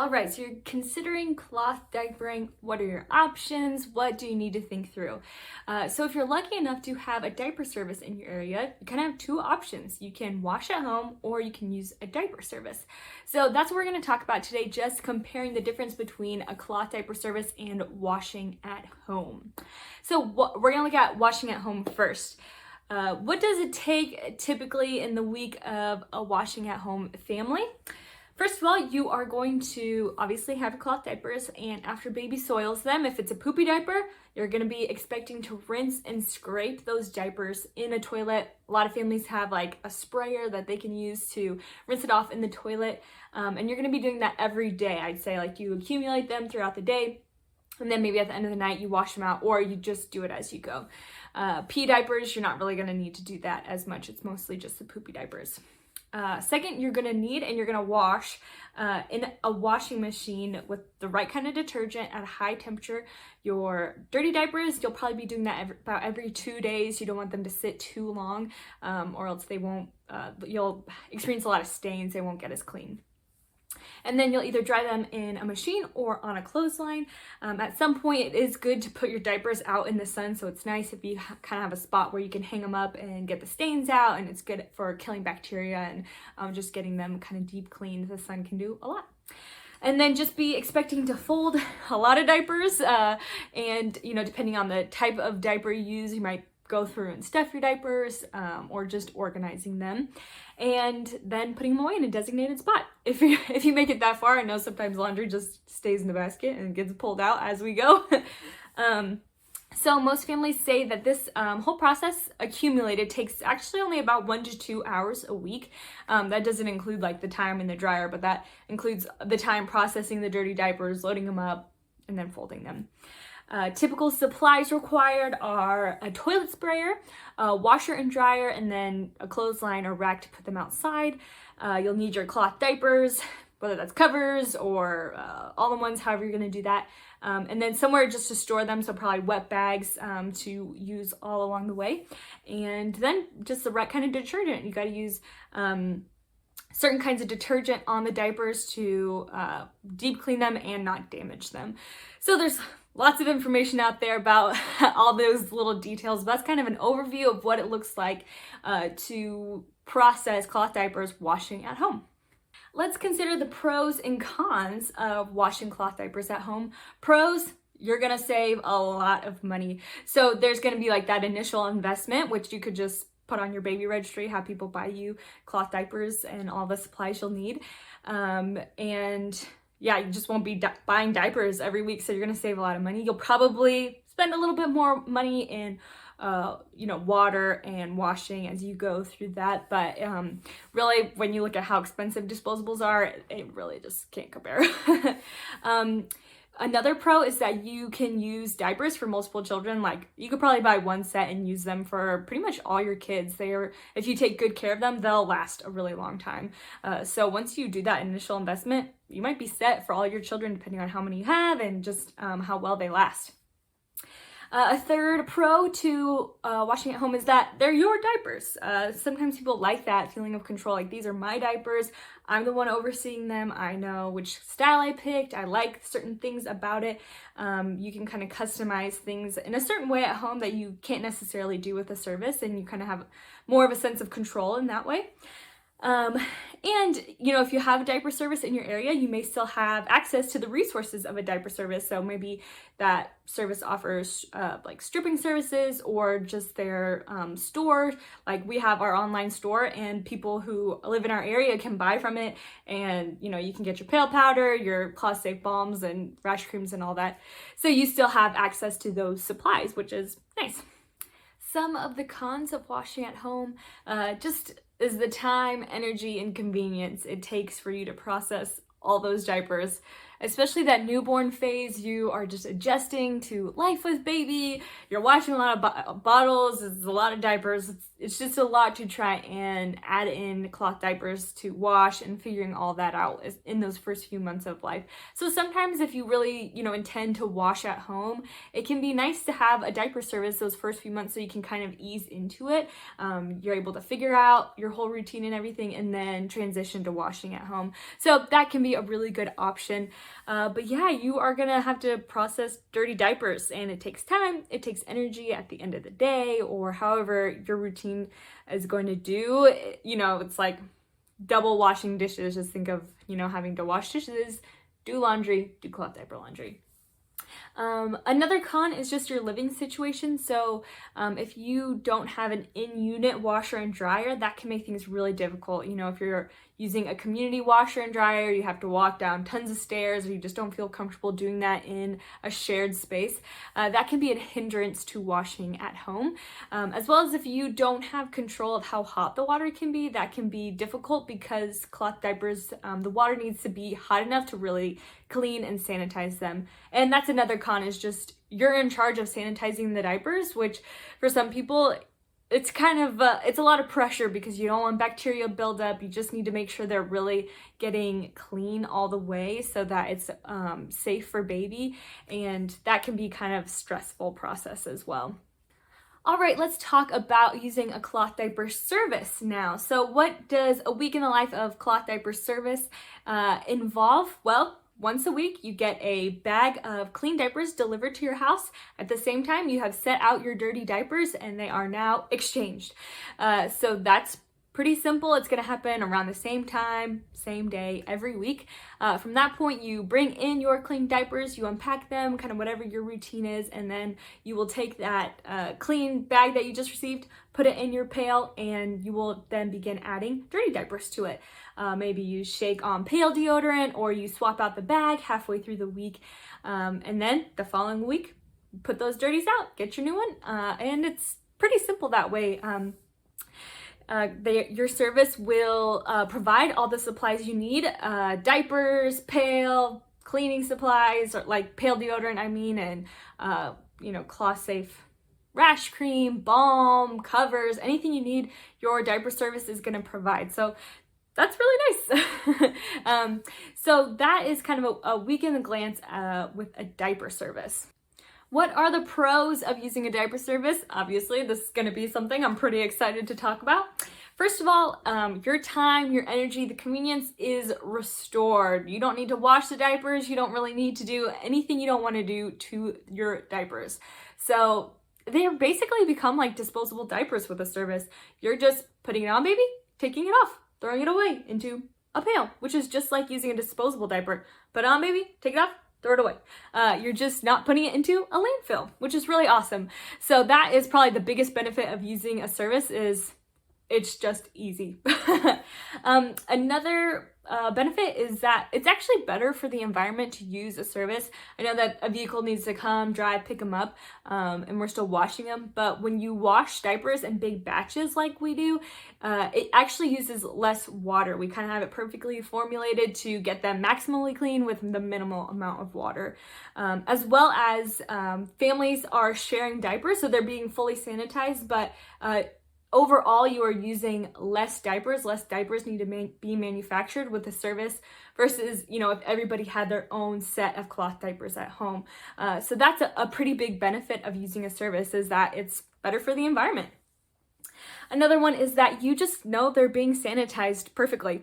All right, so you're considering cloth diapering. What are your options? What do you need to think through? So if you're lucky enough to have a diaper service in your area, you kind of have two options. You can wash at home or you can use a diaper service. So that's what we're going to talk about today, just comparing the difference between a cloth diaper service and washing at home. So we're going to look at washing at home first. What does it take typically in the week of a washing at home family? First of all, you are going to obviously have your cloth diapers, and after baby soils them, if it's a poopy diaper, you're going to be expecting to rinse and scrape those diapers in a toilet. A lot of families have like a sprayer that they can use to rinse it off in the toilet, and you're going to be doing that every day. I'd say like you accumulate them throughout the day, and then maybe at the end of the night you wash them out, or you just do it as you go. Pee diapers, you're not really going to need to do that as much. It's mostly just the poopy diapers. Second, you're going to need and you're going to wash in a washing machine with the right kind of detergent at a high temperature. Your dirty diapers, you'll probably be doing that about every 2 days. You don't want them to sit too long or else they won't, you'll experience a lot of stains. They won't get as clean. And then you'll either dry them in a machine or on a clothesline. At some point, it is good to put your diapers out in the sun, so it's nice if you kind of have a spot where you can hang them up and get the stains out, and it's good for killing bacteria and just getting them kind of deep cleaned. The sun can do a lot. And then just be expecting to fold a lot of diapers, and depending on the type of diaper you use, you might go through and stuff your diapers or just organizing them and then putting them away in a designated spot. If you make it that far, I know sometimes laundry just stays in the basket and gets pulled out as we go. So most families say that this whole process accumulated takes actually only about 1 to 2 hours a week. That doesn't include like the time in the dryer, but that includes the time processing the dirty diapers, loading them up, and then folding them. Typical supplies required are a toilet sprayer, a washer and dryer, and then a clothesline or rack to put them outside. You'll need your cloth diapers, whether that's covers or all-in-ones, however you're going to do that. And then somewhere just to store them, so probably wet bags to use all along the way. And then just the right kind of detergent. You got to use certain kinds of detergent on the diapers to deep clean them and not damage them. So there's lots of information out there about all those little details. But that's kind of an overview of what it looks like to process cloth diapers washing at home. Let's consider the pros and cons of washing cloth diapers at home. Pros, you're gonna save a lot of money. So there's gonna be like that initial investment, which you could just put on your baby registry, have people buy you cloth diapers and all the supplies you'll need. And yeah, you just won't be buying diapers every week, so you're gonna save a lot of money. You'll probably spend a little bit more money in water and washing as you go through that. But really, when you look at how expensive disposables are, it really just can't compare. Another pro is that you can use diapers for multiple children. Like you could probably buy one set and use them for pretty much all your kids. If you take good care of them, they'll last a really long time. So once you do that initial investment, you might be set for all your children, depending on how many you have and just how well they last. A third pro to washing at home is that they're your diapers. Sometimes people like that feeling of control, like these are my diapers, I'm the one overseeing them, I know which style I picked, I like certain things about it. You can kind of customize things in a certain way at home that you can't necessarily do with a service, and you kind of have more of a sense of control in that way. And if you have a diaper service in your area, you may still have access to the resources of a diaper service. So maybe that service offers like stripping services or just their store. Like we have our online store, and people who live in our area can buy from it. And you can get your pail powder, your cloth safe balms and rash creams and all that. So you still have access to those supplies, which is nice. Some of the cons of washing at home just is the time, energy, and convenience it takes for you to process all those diapers especially that newborn phase. You are just adjusting to life with baby. You're washing a lot of bottles. It's a lot of diapers. It's just a lot to try and add in cloth diapers to wash and figuring all that out in those first few months of life. So sometimes if you really, intend to wash at home, it can be nice to have a diaper service those first few months so you can kind of ease into it. You're able to figure out your whole routine and everything and then transition to washing at home. So that can be a really good option. But yeah, you are gonna have to process dirty diapers, and it takes time, it takes energy at the end of the day, or however your routine is going to do. It's like double washing dishes. Just think of, having to wash dishes, do laundry, do cloth diaper laundry. Another con is just your living situation. So if you don't have an in-unit washer and dryer, that can make things really difficult. If you're using a community washer and dryer, you have to walk down tons of stairs, or you just don't feel comfortable doing that in a shared space. That can be a hindrance to washing at home. As well as if you don't have control of how hot the water can be, that can be difficult because cloth diapers, the water needs to be hot enough to really clean and sanitize them. And that's another con, is just you're in charge of sanitizing the diapers, which for some people, it's kind of, it's a lot of pressure because you don't want bacteria buildup. You just need to make sure they're really getting clean all the way so that it's safe for baby. And that can be kind of stressful process as well. All right, let's talk about using a cloth diaper service now. So what does a week in the life of cloth diaper service involve? Well, once a week, you get a bag of clean diapers delivered to your house. At the same time, you have set out your dirty diapers and they are now exchanged. So that's pretty simple. It's gonna happen around the same time, same day, every week. From that point, you bring in your clean diapers, you unpack them, kind of whatever your routine is, and then you will take that clean bag that you just received, put it in your pail, and you will then begin adding dirty diapers to it. Maybe you shake on pail deodorant, or you swap out the bag halfway through the week. And then the following week, put those dirties out, get your new one. And it's pretty simple that way. Your service will provide all the supplies you need, diapers, pail, cleaning supplies, or like pail deodorant, and cloth safe rash cream, balm, covers, anything you need, your diaper service is going to provide. So that's really nice. So that is kind of a week in the glance with a diaper service. What are the pros of using a diaper service? Obviously, this is going to be something I'm pretty excited to talk about. First of all, your time, your energy, the convenience is restored. You don't need to wash the diapers. You don't really need to do anything you don't want to do to your diapers. So they basically become like disposable diapers with a service. You're just putting it on, baby, taking it off, throwing it away into a pail, which is just like using a disposable diaper. Put it on, baby, take it off, throw it away. You're just not putting it into a landfill, which is really awesome. So that is probably the biggest benefit of using a service, is it's just easy. Another benefit is that it's actually better for the environment to use a service. I know that a vehicle needs to come, drive, pick them up, and we're still washing them. But when you wash diapers in big batches like we do, it actually uses less water. We kind of have it perfectly formulated to get them maximally clean with the minimal amount of water. As well as families are sharing diapers, so they're being fully sanitized, but overall, you are using less diapers. Less diapers need to be manufactured with the service versus, if everybody had their own set of cloth diapers at home. So that's a pretty big benefit of using a service, is that it's better for the environment. Another one is that you just know they're being sanitized perfectly.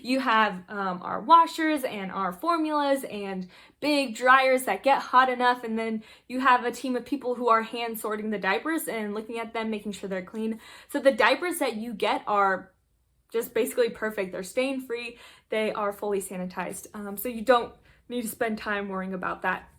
You have our washers and our formulas and big dryers that get hot enough, and then you have a team of people who are hand sorting the diapers and looking at them, making sure they're clean. So the diapers that you get are just basically perfect. They're stain free. They are fully sanitized. So you don't need to spend time worrying about that.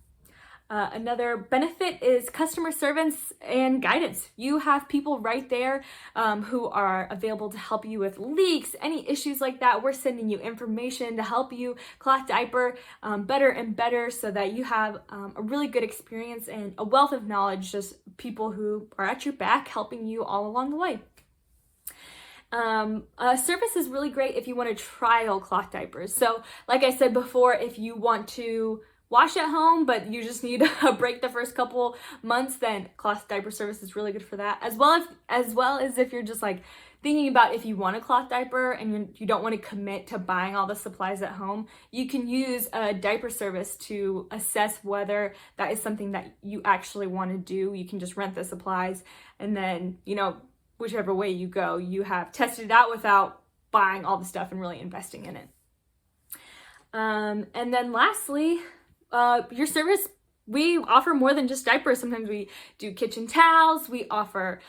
Another benefit is customer service and guidance. You have people right there who are available to help you with leaks, any issues like that. We're sending you information to help you cloth diaper better and better, so that you have a really good experience and a wealth of knowledge, just people who are at your back helping you all along the way. A service is really great if you want to trial cloth diapers. So like I said before, if you want to wash at home, but you just need a break the first couple months, then cloth diaper service is really good for that. As well as if you're just like thinking about if you want a cloth diaper and you don't want to commit to buying all the supplies at home, you can use a diaper service to assess whether that is something that you actually want to do. You can just rent the supplies, and then, whichever way you go, you have tested it out without buying all the stuff and really investing in it. And then lastly, your service, we offer more than just diapers. Sometimes we do kitchen towels, we offer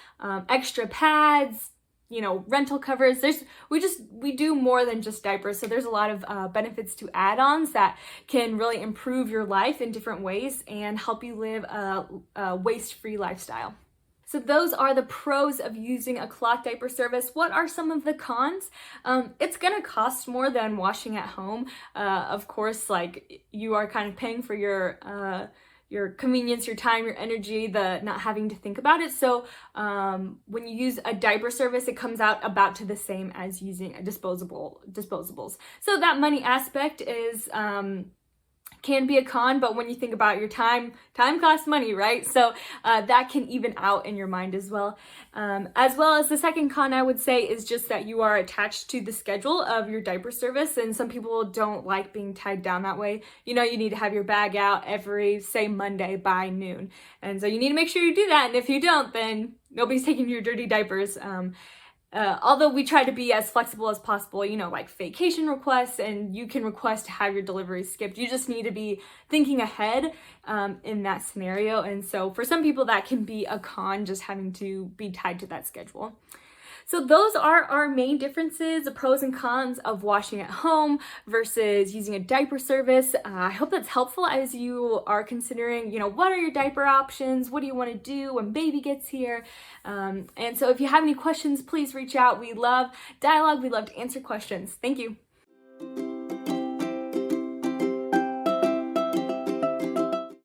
extra pads, rental covers. We do more than just diapers. So there's a lot of benefits to add-ons that can really improve your life in different ways and help you live a waste-free lifestyle. So those are the pros of using a cloth diaper service. What are some of the cons? It's gonna cost more than washing at home. Of course, like, you are kind of paying for your convenience, your time, your energy, the not having to think about it. So when you use a diaper service, it comes out about to the same as using a disposables. So that money aspect is can be a con, but when you think about your time costs money, right? So that can even out in your mind as well. As well as the second con, I would say, is just that you are attached to the schedule of your diaper service, and some people don't like being tied down that way. You need to have your bag out every, say, Monday by noon, and so you need to make sure you do that, and if you don't, then nobody's taking your dirty diapers. Although we try to be as flexible as possible, like vacation requests, and you can request to have your deliveries skipped. You just need to be thinking ahead in that scenario. And so for some people, that can be a con, just having to be tied to that schedule. So those are our main differences, the pros and cons of washing at home versus using a diaper service. I hope that's helpful as you are considering, what are your diaper options? What do you want to do when baby gets here? And so if you have any questions, please reach out. We love dialogue. We love to answer questions. Thank you.